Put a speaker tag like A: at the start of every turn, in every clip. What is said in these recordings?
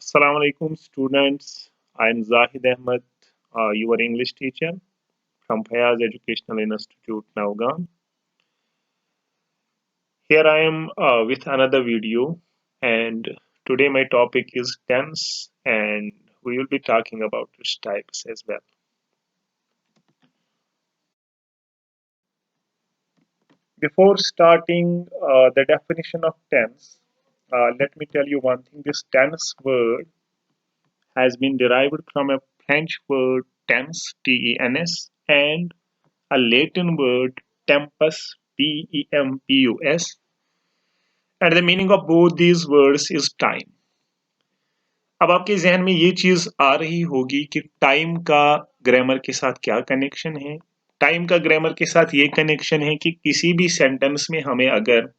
A: Assalamu alaikum, students. I'm Zahid Ahmed, your English teacher from Fayaz Educational Institute, Naugan. Here I am with another video, and today my topic is tense, and we will be talking about its types as well. Before starting the definition of tense, let me tell you one thing. This tense word has been derived from a French word tense, T-E-N-S, and a Latin word tempus, T-E-M-P-U-S, and the meaning of both these words is time. अब आपके जहन में ये चीज आ रही होगी कि time का ग्रामर के साथ क्या कनेक्शन है। टाइम का ग्रामर के साथ ये कनेक्शन है कि किसी भी सेंटेंस में हमें अगर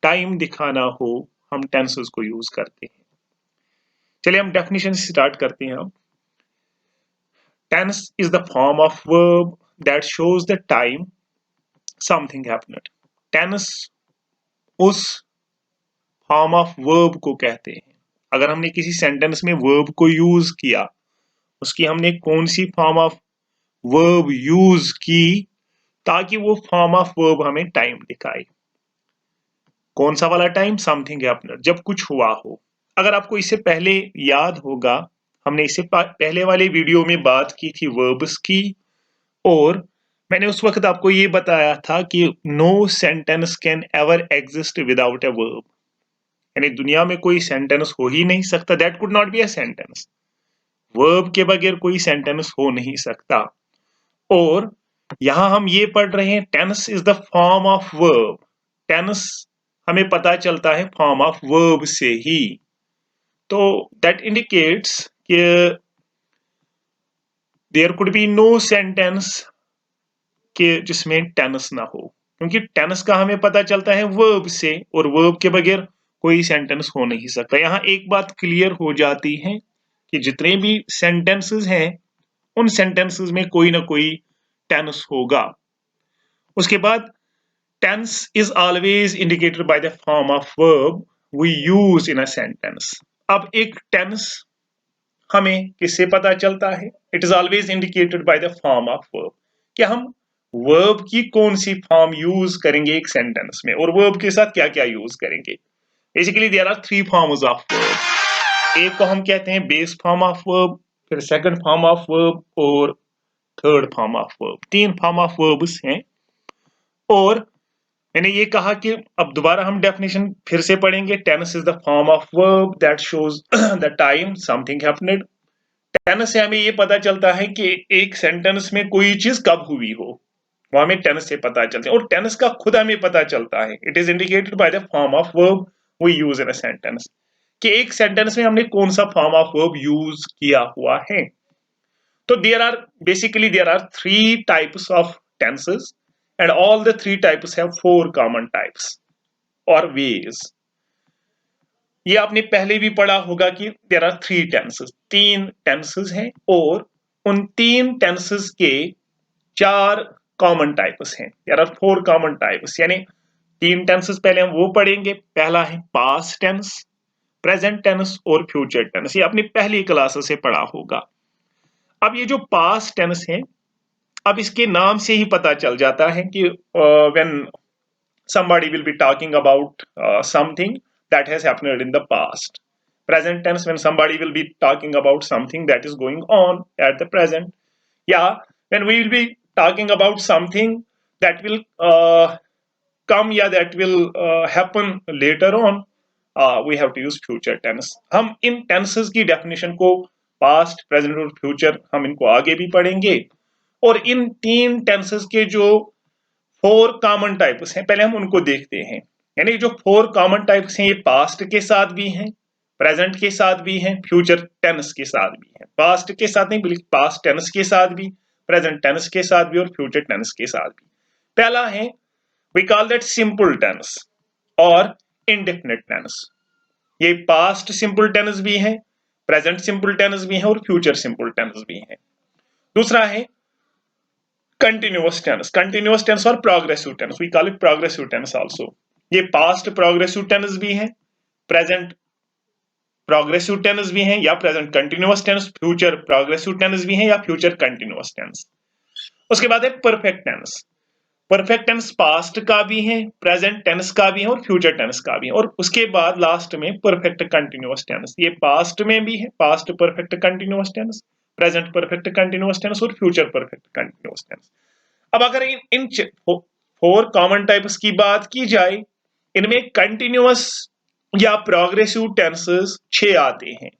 A: टाइम दिखाना हो हम टेंसेस को यूज करते हैं। चलिए हम डेफिनेशन से स्टार्ट करते हैं। अब tense is the form of verb that shows the time something happened. tense उस फॉर्म ऑफ वर्ब को कहते हैं। अगर हमने किसी सेंटेंस में वर्ब को यूज किया, उसकी हमने कौन सी फॉर्म ऑफ वर्ब यूज की ताकि वो फॉर्म ऑफ वर्ब हमें टाइम दिखाए। कौन सा वाला टाइम? समथिंग हैपेंड, जब कुछ हुआ हो। अगर आपको इससे पहले याद होगा, हमने इससे पहले वाले वीडियो में बात की थी वर्ब्स की, और मैंने उस वक्त आपको ये बताया था कि no sentence can ever exist without a verb, यानी दुनिया में कोई सेंटेंस हो ही नहीं सकता, that could not be a sentence. Verb के बगैर कोई सेंटेंस हो नहीं सकता। और यहां हम ये पढ़ रहे हैं tense is the form of verb. Tense हमें पता चलता है फॉर्म ऑफ वर्ब से ही। तो दैट इंडिकेट्स कि there could be no sentence के जिसमें टेंस ना हो, क्योंकि टेंस का हमें पता चलता है वर्ब से, और वर्ब के बगैर कोई सेंटेंस हो नहीं सकता। यहां एक बात क्लियर हो जाती है कि जितने भी सेंटेंसेस हैं उन सेंटेंसेस में कोई ना कोई टेंस होगा। उसके बाद tense is always indicated by the form of verb we use in a sentence. अब एक टेंस हमें किससे पता चलता है? It is always indicated by the form of verb, कि हम वर्ब की कौन सी फॉर्म यूज करेंगे एक सेंटेंस में, और वर्ब के साथ क्या क्या यूज करेंगे। Basically there are three forms of verb. एक को हम कहते हैं बेस फॉर्म ऑफ वर्ब, फिर सेकंड फॉर्म ऑफ वर्ब और थर्ड फॉर्म ऑफ वर्ब। तीन फॉर्म ऑफ वर्ब्स हैं। और मैंने ये कहा कि अब दोबारा हम डेफिनेशन फिर से पढ़ेंगे। Tense is the form of verb that shows the time something happened. Tense से हमें ये पता चलता है कि एक सेंटेंस में कोई चीज कब हुई हो, वो हमें टेंस से पता चलता है। और टेंस का खुद हमें पता चलता है, it is indicated by the form of verb we use in a sentence, कि एक सेंटेंस में हमने कौन सा फॉर्म ऑफ वर्ब यूज किया हुआ है। तो there are three types of tenses, and all the three types have four common types or ways. ये आपने पहले भी पढ़ा होगा कि देयर आर थ्री टेंसेस, तीन टेंसेस हैं, और उन तीन टेंसेस के चार कॉमन टाइप्स हैं। There are four common types, यानी तीन टेंसेस पहले हम वो पढ़ेंगे। पहला है पास्ट टेंस, प्रेजेंट टेंस और फ्यूचर टेंस। ये आपने पहली क्लास से पढ़ा होगा। अब ये जो पास्ट टेंस है, अब इसके नाम से ही पता चल जाता है कि when somebody will be talking about something that has happened in the past. Present tense, when somebody will be talking about something that is going on at the present. Yeah, when we will be talking about something that will come, yeah, that will happen later on, we have to use future tense. हम इन tenses की definition को past, present और future हम इनको आगे भी पढ़ेंगे। और इन तीन tenses के जो फोर कॉमन टाइप्स हैं पहले हम उनको देखते हैं। यानी जो फोर कॉमन टाइप्स हैं ये पास्ट के साथ भी हैं, प्रेजेंट के साथ भी हैं, फ्यूचर टेंस के साथ भी हैं। पास्ट के साथ नहीं बल्कि पास्ट टेंस के साथ भी, प्रेजेंट टेंस के साथ भी और फ्यूचर टेंस के साथ भी। पहला है we call that simple tense और इंडेफिनिट टेंस। ये पास्ट सिंपल टेंस भी है, प्रेजेंट सिंपल टेंस भी है और फ्यूचर सिंपल टेंस भी है। दूसरा है continuous tense और progressive tense, we call it progressive tense also। ये past progressive tense भी है, present प्रोग्रेसिव टेंस भी हैं या present continuous tense, future progressive tense भी हैं या फ्यूचर कंटिन्यूअस टेंस। उसके बाद है perfect tense. Perfect tense past का भी है, प्रेजेंट टेंस का भी है और फ्यूचर टेंस का भी है। और उसके बाद लास्ट में परफेक्ट कंटिन्यूअस टेंस, ये पास्ट में भी है, past perfect continuous tense, present perfect continuous tense और फ्यूचर परफेक्ट कंटिन्यूअस टेंस। अब अगर इन 4 कॉमन टाइप्स की बात की जाए, इनमें कंटिन्यूअस या प्रोग्रेसिव टेंसेस 6 आते हैं।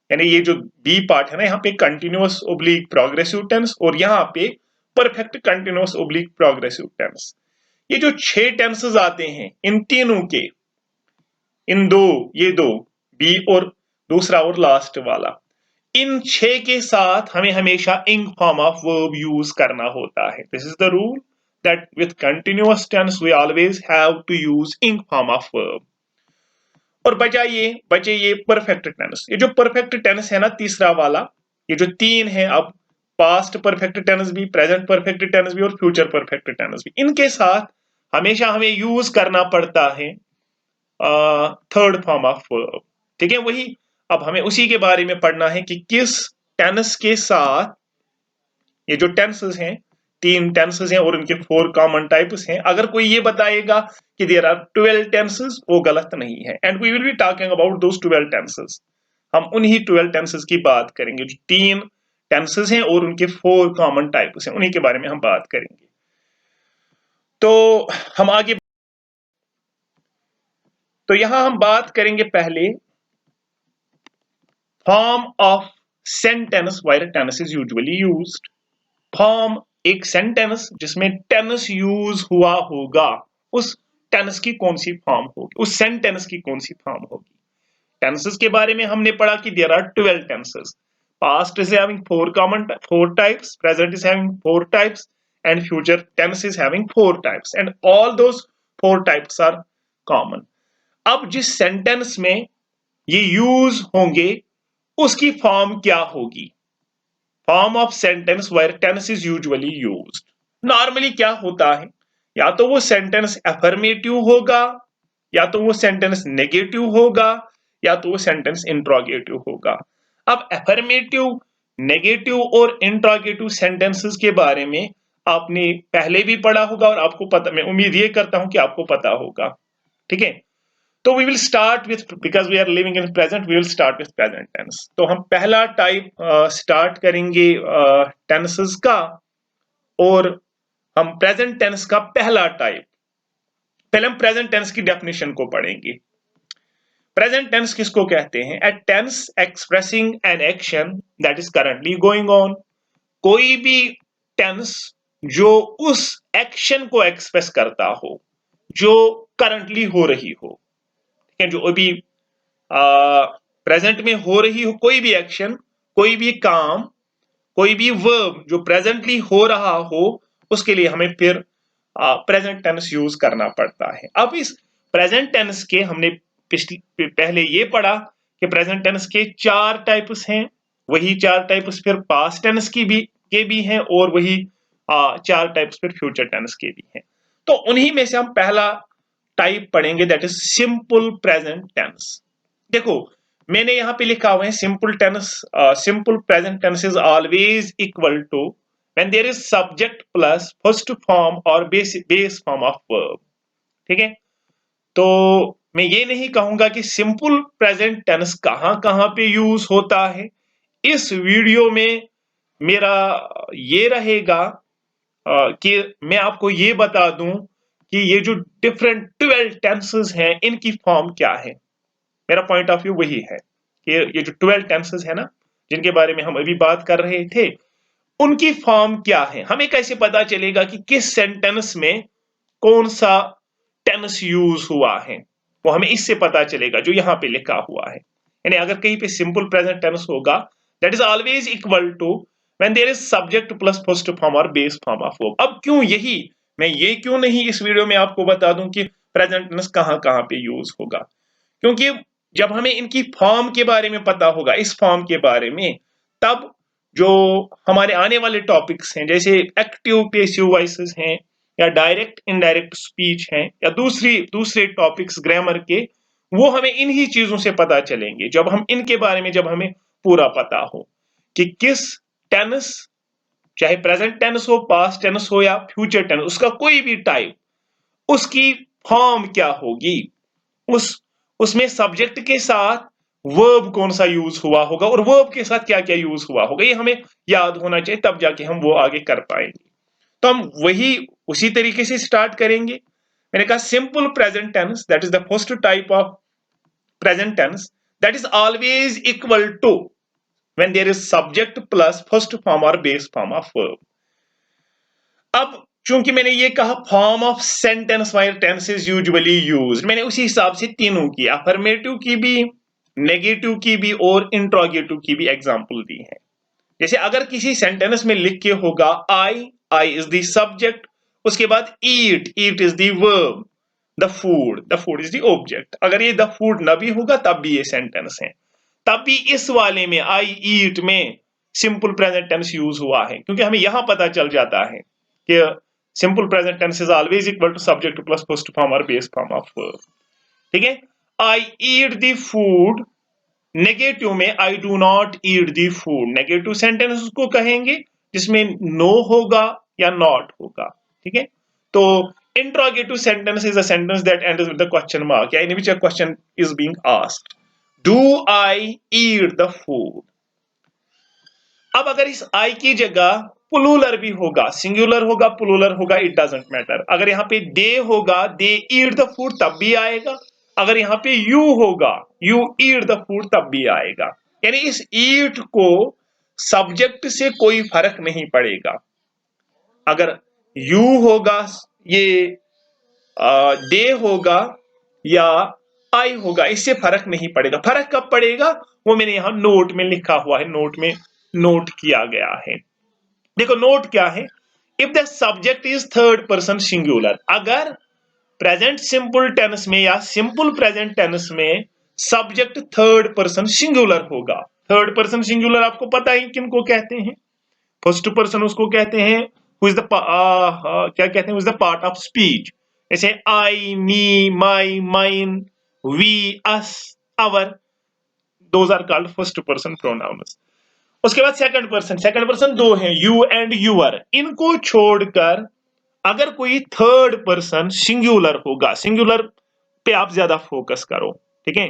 A: यानी ये जो बी पार्ट है ना, यहाँ पे कंटिन्यूअस ओब्लिक प्रोग्रेसिव टेंस और यहाँ पे perfect continuous oblique progressive tense. ये जो 6 टेंसेस आते हैं इन तीनों के, इन दो, ये दो बी और दूसरा और लास्ट वाला, इन 6 के साथ हमें हमेशा इंग फॉर्म ऑफ वर्ब यूज करना होता है। This is the rule that with continuous tense we always have to use ing form of verb. और बचे ये परफेक्ट टेंस। ये जो परफेक्ट टेंस है ना, तीसरा वाला, ये जो 3 है, अब पास्ट परफेक्ट टेंस भी, प्रेजेंट परफेक्ट टेंस भी और फ्यूचर परफेक्ट टेंस भी, इनके साथ हमेशा हमें यूज करना पड़ता है थर्ड फॉर्म ऑफ वर्ब। ठीक है, वही अब हमें उसी के बारे में पढ़ना है कि किस टेंस के साथ, ये जो टेंसेस हैं, 3 टेंसेस हैं और उनके 4 कॉमन टाइप्स हैं। अगर कोई ये बताएगा कि देयर आर 12 टेंसेस, वो गलत नहीं है। And we will be talking about those 12 tenses. हम उन्हीं 12 टेंसेस की बात करेंगे, जो 3 टेंसेस हैं और उनके 4 कॉमन टाइप्स हैं, उन्हीं के बारे में हम बात करेंगे। तो हम आगे, तो यहां हम बात करेंगे पहले form of sentence where tense is usually used. Form, एक सेंटेंस जिसमें टेंस यूज हुआ होगा, उस टेंस की कौन सी फॉर्म होगी, उस सेंटेंस की कौन सी फॉर्म होगी। टेंसेस के बारे में हमने पढ़ा कि there are 12 tenses. Past is having 4 types, present is having 4 types and future tense is having 4 types and all those 4 types are common. अब जिस सेंटेंस में ये यूज होंगे उसकी फॉर्म क्या होगी। Form of sentence where tense is usually used. Normally क्या होता है, या तो वो सेंटेंस अफर्मेटिव होगा, या तो वो सेंटेंस नेगेटिव होगा, या तो वो सेंटेंस इंट्रोगेटिव होगा। अब अफर्मेटिव, नेगेटिव और इंट्रोगेटिव सेंटेंसेस के बारे में आपने पहले भी पढ़ा होगा और आपको पता, मैं उम्मीद ये करता हूं कि आपको पता होगा। ठीक है, तो we will start with, because we are living in present, we will start with present tense. तो हम पहला टाइप स्टार्ट करेंगे टेंसेस का, और हम प्रेजेंट टेंस का पहला टाइप, पहले हम प्रेजेंट टेंस की डेफिनेशन को पढ़ेंगे। प्रेजेंट टेंस किसको कहते हैं? A tense expressing an action that is currently going on. कोई भी टेंस जो उस एक्शन को एक्सप्रेस करता हो जो करंटली हो रही हो, जो अभी प्रेजेंट में हो रही हो, कोई भी एक्शन, कोई भी काम, कोई भी वर्ब जो प्रेजेंटली हो रहा हो, उसके लिए हमें फिर प्रेजेंट टेंस यूज करना पड़ता है। अब इस प्रेजेंट टेंस के हमने पहले ये पढ़ा कि प्रेजेंट टेंस के 4 टाइप्स हैं, वही 4 टाइप्स फिर पास्ट टेंस के भी हैं और वही 4 टाइप्स फिर फ्यूचर टेंस के भी हैं। तो उन्हीं में से हम पहला टाइप पढ़ेंगे, that is simple present tense. देखो मैंने यहां पे लिखा हुआ है simple tense, simple present tense is always equal to when there is subject plus first form और बेस फॉर्म ऑफ वर्ब। ठीक है, तो मैं ये नहीं कहूंगा कि सिंपल प्रेजेंट टेंस कहां कहां पे यूज होता है। इस वीडियो में मेरा ये रहेगा कि मैं आपको ये बता दूं कि ये जो डिफरेंट 12 टेंसेस हैं इनकी फॉर्म क्या है। मेरा पॉइंट ऑफ व्यू वही है कि ये जो 12 टेंसेस है ना, जिनके बारे में हम अभी बात कर रहे थे, उनकी फॉर्म क्या है। हमें कैसे पता चलेगा कि किस सेंटेंस में कौन सा टेंस यूज हुआ है, वो हमें इससे पता चलेगा जो यहां पे लिखा हुआ है। यानी अगर कहीं पे सिंपल प्रेजेंट टेंस होगा, that is always equal to when there is subject plus first form और बेस फॉर्म ऑफ वर्ब। अब क्यों यही, मैं ये क्यों नहीं इस वीडियो में आपको बता दूं कि प्रेजेंट टेंस कहां कहां पे यूज होगा, क्योंकि जब हमें इनकी फॉर्म के बारे में पता होगा, इस फॉर्म के बारे में, तब जो हमारे आने वाले टॉपिक्स हैं जैसे एक्टिव पैसिव वॉइसेस हैं या डायरेक्ट इनडायरेक्ट स्पीच हैं या दूसरे टॉपिक्स ग्रामर के, वो हमें इन्हीं चीजों से पता चलेंगे जब हम इनके बारे में जब हमें पूरा पता हो कि किस टेंस, चाहे प्रेजेंट टेंस हो, पास्ट टेंस हो या फ्यूचर टेंस, उसका कोई भी टाइप, उसकी फॉर्म क्या होगी, उस उसमें सब्जेक्ट के साथ वर्ब कौन सा यूज हुआ होगा और वर्ब के साथ क्या क्या यूज हुआ होगा, ये हमें याद होना चाहिए, तब जाके हम वो आगे कर पाएंगे। तो हम वही उसी तरीके से स्टार्ट करेंगे। मैंने कहा simple present tense, that is the first type of present tense, that is always equal to when there is subject plus first form और बेस फॉर्म ऑफ वर्ब। अब चूंकि मैंने ये कहा form of sentence while tense is usually used, मैंने उसी हिसाब से तीनों की, अफर्मेटिव की भी, नेगेटिव की भी और इंट्रोगेटिव की भी एग्जांपल दी है। जैसे अगर किसी सेंटेंस में लिख के होगा आई इज द सब्जेक्ट, उसके बाद eat is the verb, the food is the object, अगर ये द फूड न भी होगा तब भी ये सेंटेंस है। तब भी इस वाले में आई ईट में सिंपल प्रेजेंट टेंस यूज हुआ है, क्योंकि हमें यहां पता चल जाता है कि simple present tense is always equal to subject plus first form और बेस फॉर्म ऑफ वर्ब। ठीक है, I eat the food, negative में I do not eat the food, negative sentence उसको कहेंगे जिसमें नो होगा या नॉट होगा। ठीक है, तो interrogative sentence is a sentence that ends with the question mark, in which a question is being asked, do I eat the food? अब अगर इस आई की जगह पुलुलर भी होगा, सिंगुलर होगा, पुलुलर होगा, इट डजंट मैटर। अगर यहाँ पे दे होगा, दे ईट द फूड, तब भी आएगा। अगर यहाँ पे यू होगा, यू ईट द फूड, तब भी आएगा। यानी इस ईट को सब्जेक्ट से कोई फर्क नहीं पड़ेगा। अगर यू होगा, ये दे होगा या आई होगा, इससे फर्क नहीं पड़ेगा। फर्क कब पड़ेगा, वो मैंने यहां नोट में लिखा हुआ है, नोट में नोट किया गया है। देखो नोट क्या है, if the subject is third person singular, अगर प्रेजेंट सिंपल टेंस में या सिंपल प्रेजेंट टेंस में सब्जेक्ट थर्ड पर्सन सिंगुलर होगा। थर्ड पर्सन सिंगुलर आपको पता है किनको कहते हैं, फर्स्ट पर्सन उसको कहते हैं हु इज द क्या कहते हैं, is the part of speech. जैसे I, me, my, mine, we, us, our, those are called first person pronouns. उसके बाद सेकंड पर्सन दो हैं, यू एंड यूअर। इनको छोड़कर अगर कोई थर्ड पर्सन सिंगुलर होगा, सिंगुलर पे आप ज्यादा फोकस करो। ठीक है,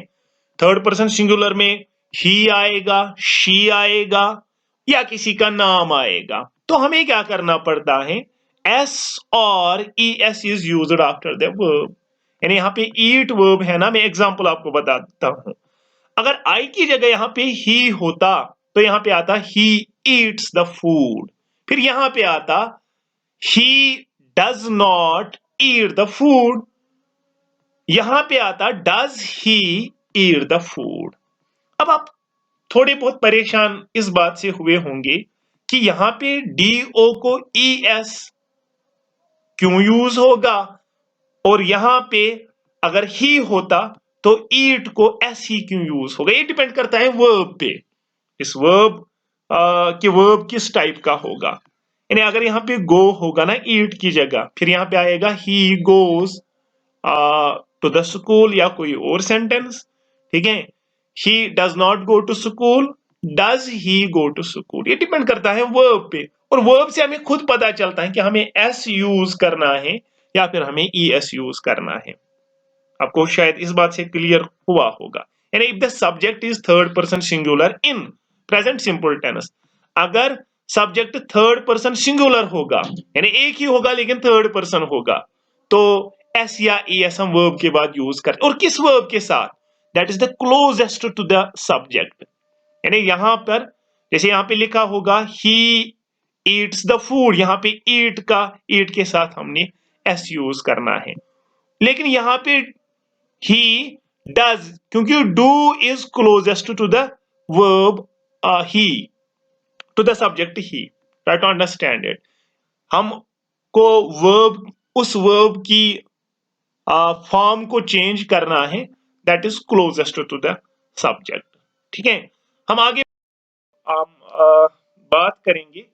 A: थर्ड पर्सन सिंगुलर में ही आएगा, शी आएगा या किसी का नाम आएगा, तो हमें क्या करना पड़ता है, एस और E S is used after the verb. यानी यहाँ पे ईट वर्ब है ना, मैं एग्जांपल आपको बताता हूं। अगर आई की जगह यहाँ पे ही होता तो यहाँ पे आता ही ईट्स द फूड, फिर यहाँ पे आता ही does not eat the food, यहां पे आता does he eat the food. अब आप थोड़े बहुत परेशान इस बात से हुए होंगे कि यहां पे डी ओ को ई एस क्यों यूज होगा, और यहां पे अगर ही होता तो ईट को एस ही क्यों यूज होगा। ये डिपेंड करता है वर्ब पे, इस वर्ब कि वर्ब किस टाइप का होगा। यानी अगर यहाँ पे गो होगा ना ईट की जगह, फिर यहाँ पे आएगा he goes to the school या कोई और सेंटेंस। ठीक है, he does not go to school, does he go to school. ये डिपेंड करता है वर्ब पे, और वर्ब से हमें खुद पता चलता है कि हमें एस यूज करना है या फिर हमें ई एस यूज करना है। आपको शायद इस बात से क्लियर हुआ होगा। यानी if the subject is third person singular in present simple tense, अगर सब्जेक्ट थर्ड पर्सन सिंगुलर होगा, यानी एक ही होगा लेकिन थर्ड पर्सन होगा, तो एस या ई एस हम वर्ब के बाद यूज करते। और किस वर्ब के साथ, that is the closest to the subject. यानी यहां पर जैसे यहां पे लिखा होगा ही ईट्स द फूड, यहां पे ईट का ईट के साथ हमने एस यूज करना है। लेकिन यहां पे ही डज, क्योंकि do is closest to the verb he, to the subject he. Try to understand it. हमको वर्ब, उस वर्ब की फॉर्म को चेंज करना है that is closest to the subject. ठीक है, हम आगे बात करेंगे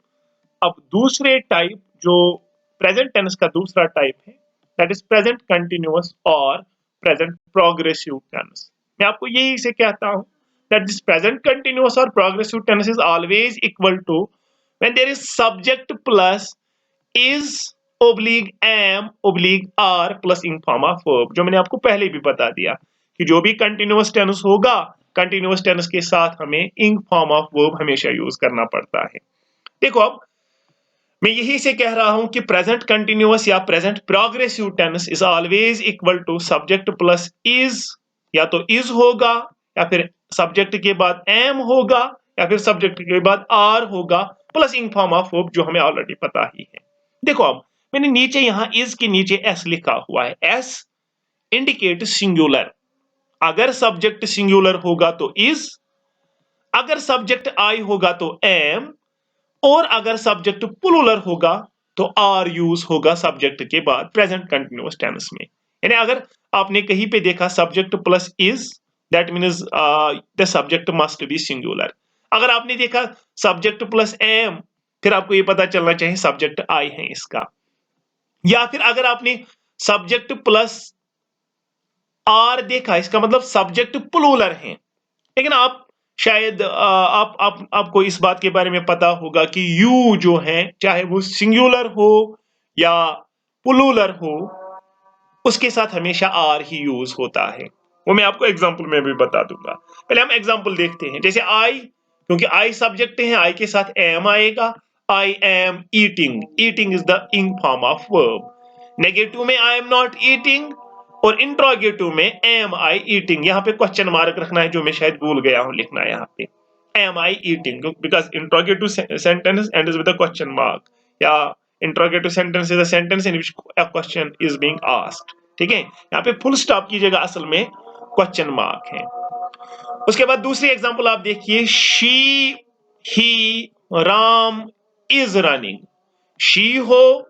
A: अब दूसरे टाइप, जो प्रेजेंट टेंस का दूसरा टाइप है, दैट इज प्रेजेंट कंटिन्यूअस और प्रेजेंट प्रोग्रेसिव टेंस। मैं आपको यही से कहता हूं that this present continuous or progressive tense is always equal to when there is subject plus is oblique am oblique are plus ing form of verb, जो मैंने आपको पहले भी बता दिया कि जो भी कंटिन्यूअस टेंस होगा, कंटिन्यूअस टेंस के साथ हमें ing फॉर्म ऑफ वर्ब हमेशा यूज करना पड़ता है। देखो अब मैं यही से कह रहा हूं कि प्रेजेंट कंटिन्यूअस या present progressive tense is always equal to subject plus is, या तो इज होगा या फिर सब्जेक्ट के बाद एम होगा या फिर सब्जेक्ट के बाद आर होगा plus ing form of verb, जो हमें ऑलरेडी पता ही है। देखो अब मैंने नीचे यहां इज के नीचे एस लिखा हुआ है। S indicate singular. अगर सब्जेक्ट सिंगुलर होगा तो इज, अगर सब्जेक्ट आई होगा तो एम, और अगर सब्जेक्ट प्लूरल होगा तो आर यूज होगा सब्जेक्ट के बाद प्रेजेंट कंटिन्यूअस टेंस में। यानी अगर आपने कहीं पे देखा subject plus is, that means the subject must be singular. अगर आपने देखा सब्जेक्ट प्लस एम, फिर आपको ये पता चलना चाहिए सब्जेक्ट आई है इसका। या फिर अगर आपने सब्जेक्ट प्लस आर देखा, इसका मतलब सब्जेक्ट प्लूरल है। लेकिन आप शायद आपको इस बात के बारे में पता होगा कि यू जो है, चाहे वो सिंगुलर हो या प्लूरल हो, उसके साथ हमेशा आर ही यूज होता है। वो मैं आपको एग्जांपल में भी बता दूंगा। पहले हम एग्जांपल देखते हैं। जैसे आई, क्योंकि आई सब्जेक्ट है, आई के साथ एम आएगा। I am eating, eating is the ing form of verb. Negative में आई एम नॉट ईटिंग, और इंट्रोगेटिव में एम आई ईटिंग। यहाँ पे क्वेश्चन मार्क रखना है, जो मैं शायद भूल गया हूं लिखना यहाँ पे, am I eating, because interrogative sentence ends with a question mark, या interrogative sentence is a sentence in which a question is being asked. ठीक है, यहाँ पे फुल स्टॉप की जगह असल में क्वेश्चन मार्क है। उसके बाद दूसरी एग्जांपल आप देखिए, she he Ram is running. She हो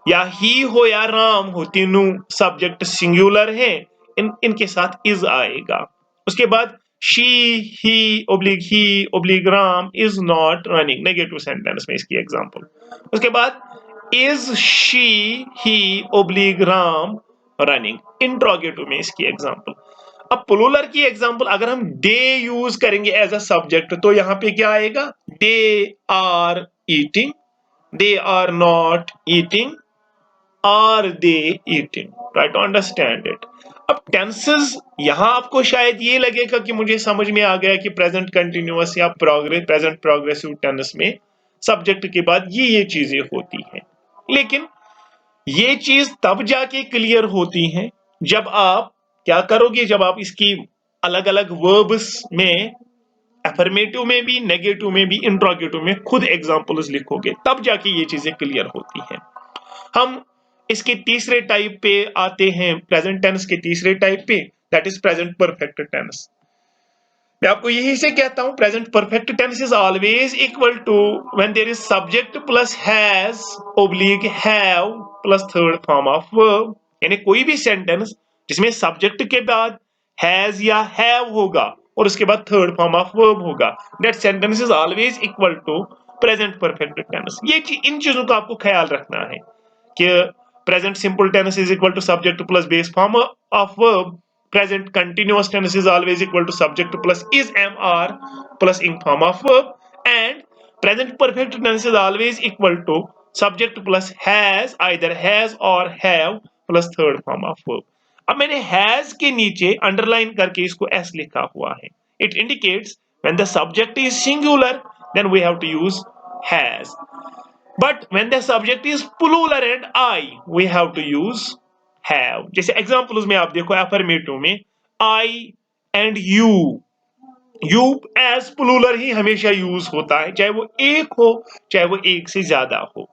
A: या ही हो या राम हो, तीनों सब्जेक्ट सिंगुलर है, इनके साथ इज आएगा। उसके बाद she he oblique Ram is not running, negative sentence में इसकी एग्जांपल। उसके बाद is she he oblique Ram running, interrogative में इसकी एग्जांपल। अब प्लूरल की एग्जांपल अगर हम दे यूज करेंगे एज अ सब्जेक्ट, तो यहां पे क्या आएगा, they are eating, they are not eating, are they eating. Try to understand it. अब टेंसेस, यहां आपको शायद ये लगेगा कि मुझे समझ में आ गया कि प्रेजेंट कंटिन्यूअस या प्रेजेंट प्रोग्रेसिव टेंस में सब्जेक्ट के बाद ये चीजें होती हैं। लेकिन ये चीज तब जाके क्लियर होती है जब आप क्या करोगे, जब आप इसकी अलग अलग वर्ब्स में, एफर्मेटिव में भी, नेगेटिव में भी, इंट्रोगेटिव में खुद एग्जांपल्स लिखोगे, तब जाके ये चीजें क्लियर होती हैं। हम इसके तीसरे टाइप पे आते हैं, प्रेजेंट टेंस के तीसरे टाइप पे, that is present perfect tense. मैं आपको यही से कहता हूं present perfect tense is always equal to when there is subject plus has oblique have plus third form of verb. यानी कोई भी सेंटेंस जिसमें सब्जेक्ट के बाद हैज या हैव होगा और उसके बाद थर्ड फॉर्म ऑफ वर्ब होगा, that sentence is always equal to present perfect tense. इन चीजों का आपको ख्याल रखना है कि present simple tense is equal to subject plus base form of verb, present continuous tense is always equal to subject plus is am are plus ing form of verb, and present perfect tense is always equal to subject plus has, either has or have plus third form of verb। अब मैंने has के नीचे underline करके इसको s लिखा हुआ है। It indicates when the subject is singular then we have to use has, but when the subject is plural and I we have to use have। जैसे एग्जांपल्स में आप देखो, एफर्मेटिव में आई एंड यू एज प्लूरल ही हमेशा use होता है, चाहे वो एक हो चाहे वो एक से ज्यादा हो।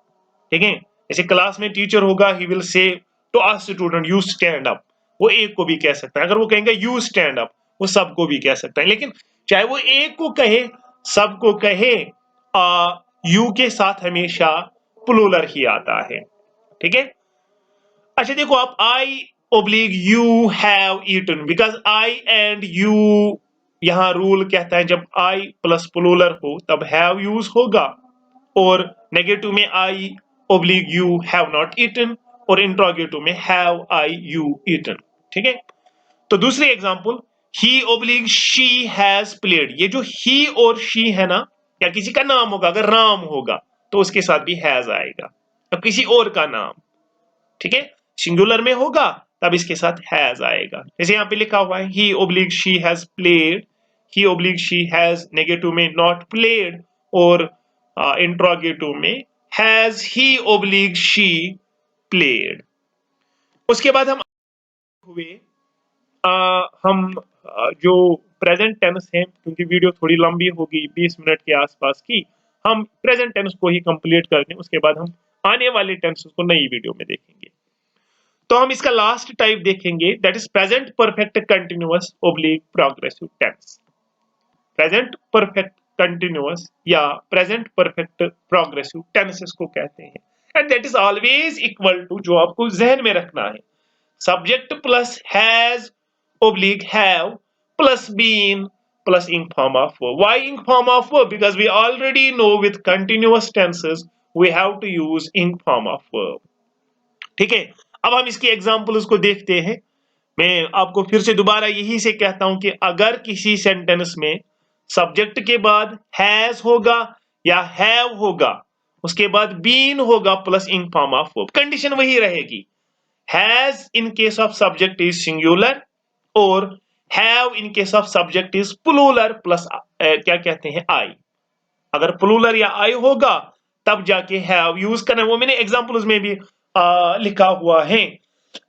A: ठीक है, जैसे क्लास में टीचर होगा, he will say to a student you stand up, वो एक को भी कह सकता है। अगर वो कहेंगे यू स्टैंड अप, वो सबको भी कह सकता है। लेकिन चाहे वो एक को कहे सबको कहे, यू के साथ हमेशा प्लूरल ही आता है। ठीक है, अच्छा देखो आप, I oblique you have eaten, because I and you, यहां रूल कहता है जब आई प्लस प्लूरल हो तब हैव यूज होगा, और नेगेटिव में I oblique you have not eaten, और इंट्रोगेटिव में हैव आई यू ईटन। ठीक है, तो दूसरी example, he oblique she has played. ये जो ही और शी है ना, या किसी का नाम होगा, अगर राम होगा तो उसके साथ भी हैज आएगा, अब किसी और का नाम, ठीक है, सिंगुलर में होगा तब इसके साथ हैज आएगा। जैसे यहाँ पे लिखा हुआ है he oblique she has played, he oblique she has negative में नॉट प्लेड, और इंट्रोगेटिव में has he oblique she played. उसके बाद हम हुए जो प्रेजेंट टेंस है, क्योंकि वीडियो थोड़ी लंबी होगी 20 मिनट के आसपास की, हम प्रेजेंट टेंस को ही कंप्लीट कर दें, उसके बाद हम आने वाले टेंसेस को नई वीडियो में देखेंगे। तो हम इसका लास्ट टाइप देखेंगे, that is present perfect continuous oblique progressive tense. Present perfect continuous या प्रेजेंट परफेक्ट प्रोग्रेसिव टेंसेस को कहते हैं, and that is always equal to, जो आपको जहन में रखना है, subject plus has oblique have plus been plus ing form of verb. Why ing form of verb? Because we already know with continuous tenses we have to use ing form of verb. ठीक है, अब हम इसकी examples को देखते हैं। मैं आपको फिर से दोबारा यही से कहता हूं कि अगर किसी सेंटेंस में सब्जेक्ट के बाद हैज होगा या हैव होगा, उसके बाद बीन होगा plus ing form of verb, condition वही रहेगी। has in case of subject is singular और have in case of subject is plural plus क्या कहते हैं I। अगर plural या I होगा तब जाके have यूज करना, वो मैंने एग्जांपल्स में भी लिखा हुआ है।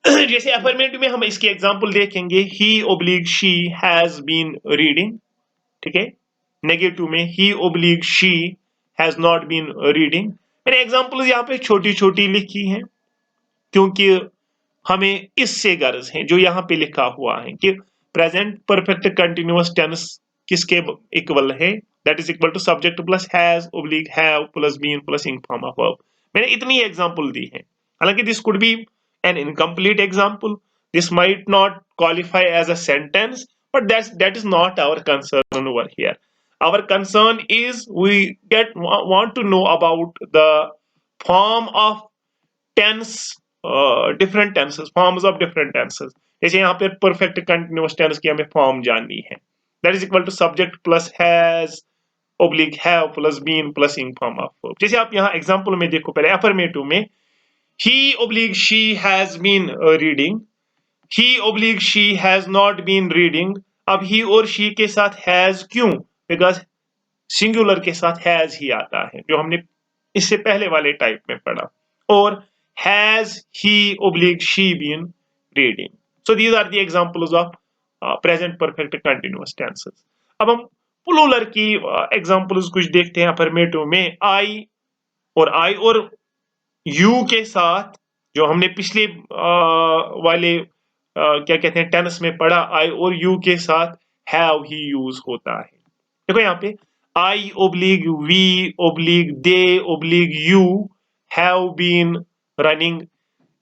A: जैसे अफर्मेटिव में हम इसकी एग्जांपल देखेंगे, he oblique she has been reading, ठीक है। नेगेटिव में he oblique she has not been reading। मैंने एग्जांपल्स यहाँ पे छोटी छोटी लिखी हैं क्योंकि हमें इससे गर्ज है, जो यहाँ पे लिखा हुआ है कि प्रेजेंट परफेक्ट कंटिन्यूअस टेंस किसके इक्वल है, that is equal to subject plus has oblique have plus been plus ing form of verb। मैंने इतनी एग्जांपल दी है, हालांकि this could be an incomplete example, this might not qualify as a sentence, but that is not our concern over here. Our concern is we want to know about the form of tense, different tenses, forms of different tenses. जैसे यहाँ पे perfect continuous tense की हमें form जाननी है, that is equal to subject plus has oblique have plus been plus ing form of verb। जैसे आप यहाँ एग्जांपल में देखो, पहले अफर्मेटिव में he oblique she has been reading, he oblique she has not been reading. अब he और she के साथ हैज क्यों? बिकॉज सिंगुलर के साथ हैज ही आता है, जो हमने इससे पहले वाले टाइप में पढ़ा। और has he oblique she been reading? So these are the examples of present perfect continuous tenses। अब हम प्लूरल की एग्जांपल्स कुछ देखते हैं। अफर्मेटिव में I और you के साथ, जो हमने पिछले वाले क्या कहते हैं टेंस में पढ़ा, I और you के साथ have ही यूज होता है। देखो यहाँ पे I oblique we oblique they oblique you have been running.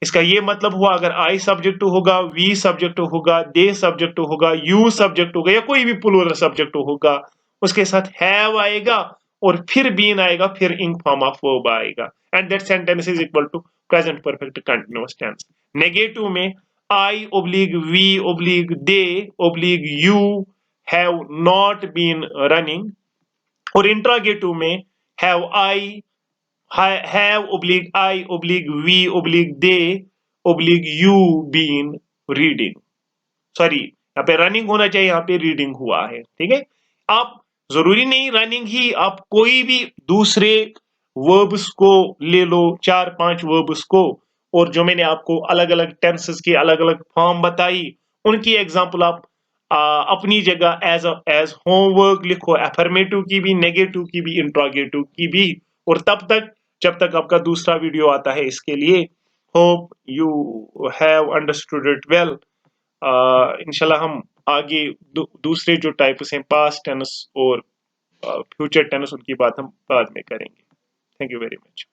A: इसका ये मतलब हुआ, अगर I सब्जेक्ट होगा, V सब्जेक्ट होगा, दे सब्जेक्ट होगा, U सब्जेक्ट होगा, या कोई भी प्लूरल सब्जेक्ट होगा, उसके साथ हैव आएगा और फिर बीन आएगा, फिर ing form of verb आएगा, and that sentence is equal to present perfect continuous tense. Negative में I oblique V oblique they oblique you have not been running, और इंट्रोगेटिव में have oblique I oblique we oblique they oblique you been reading। Sorry, यहाँ पे running होना चाहिए, यहाँ पे reading हुआ है, ठीक है। आप जरूरी नहीं रनिंग ही, आप कोई भी दूसरे वर्ब्स को ले लो, 4-5 वर्ब्स को, और जो मैंने आपको अलग अलग टेंसेस की अलग अलग फॉर्म बताई, उनकी एग्जांपल आप अपनी जगह एज होमवर्क लिखो, अफर्मेटिव की भी, नेगेटिव की भी, इंट्रोगेटिव की भी। और तब तक, जब तक आपका दूसरा वीडियो आता है, इसके लिए hope you have understood it well. इंशाल्लाह हम आगे दूसरे जो टाइप्स हैं, पास्ट टेंस और फ्यूचर टेंस, उनकी बात हम बाद में करेंगे। Thank you very much.